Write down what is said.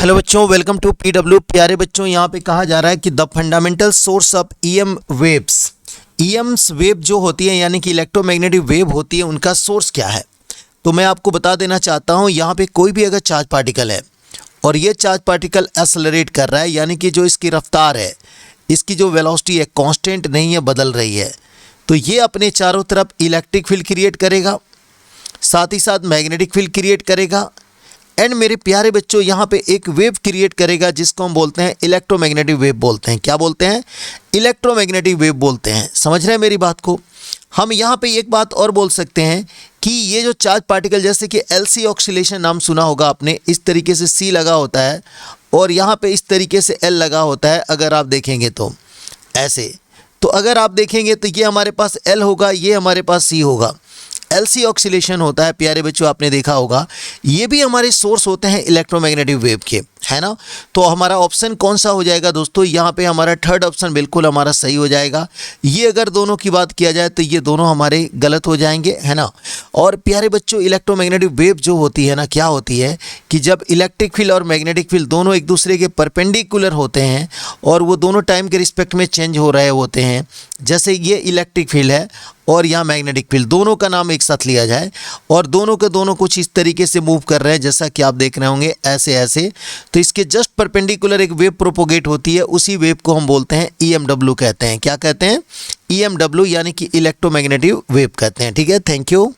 Hello बच्चों, welcome to PW. प्यारे बच्चों, यहाँ पे कहा जा रहा है कि the fundamental source of EM waves, EMs wave जो होती है यानी कि इलेक्ट्रोमैग्नेटिक वेव होती है, उनका सोर्स क्या है। तो मैं आपको बता देना चाहता हूँ, यहाँ पे कोई भी अगर चार्ज पार्टिकल है और ये चार्ज पार्टिकल एक्सेलरेट कर रहा है, यानी कि जो इसकी रफ्तार है, इसकी जो वेलोसिटी है, कांस्टेंट नहीं है, बदल रही है, तो ये अपने चारों तरफ इलेक्ट्रिक फील्ड क्रिएट करेगा, साथ ही साथ मैग्नेटिक फील्ड क्रिएट करेगा एंड मेरे प्यारे बच्चों यहाँ पे एक वेव क्रिएट करेगा जिसको हम बोलते हैं इलेक्ट्रोमैग्नेटिक वेव बोलते हैं। क्या बोलते हैं? इलेक्ट्रोमैग्नेटिक वेव बोलते हैं। समझ रहे हैं मेरी बात को? हम यहाँ पे एक बात और बोल सकते हैं कि ये जो चार्ज पार्टिकल, जैसे कि LC ऑक्सीलेशन नाम सुना होगा आपने, इस तरीके से C लगा होता है और यहाँ पे इस तरीके से L लगा होता है। अगर आप देखेंगे तो ऐसे, तो अगर आप देखेंगे तो ये हमारे पास L होगा, ये हमारे पास C होगा। LC ऑक्सीलेशन होता है प्यारे बच्चों, आपने देखा होगा। ये भी हमारे सोर्स होते हैं इलेक्ट्रोमैग्नेटिक वेव के, है ना। तो हमारा ऑप्शन कौन सा हो जाएगा दोस्तों? यहाँ पे हमारा थर्ड ऑप्शन बिल्कुल हमारा सही हो जाएगा। ये अगर दोनों की बात किया जाए तो ये दोनों हमारे गलत हो जाएंगे, है ना। और प्यारे बच्चों, इलेक्ट्रोमैग्नेटिक वेव जो होती है ना, क्या होती है कि जब इलेक्ट्रिक फील्ड और मैग्नेटिक फील्ड दोनों एक दूसरे के परपेंडिकुलर होते हैं और वो दोनों टाइम के रिस्पेक्ट में चेंज हो रहे होते हैं, जैसे ये इलेक्ट्रिक फील्ड है और यहाँ मैग्नेटिक फील्ड, दोनों का नाम एक साथ लिया जाए और दोनों के दोनों कुछ इस तरीके से मूव कर रहे हैं, जैसा कि आप देख रहे होंगे ऐसे ऐसे, तो इसके जस्ट परपेंडिकुलर एक वेव प्रोपोगेट होती है। उसी वेव को हम बोलते हैं EMW कहते हैं। क्या कहते हैं? EMW यानी कि इलेक्ट्रोमैग्नेटिक वेव कहते हैं। ठीक है, थैंक यू।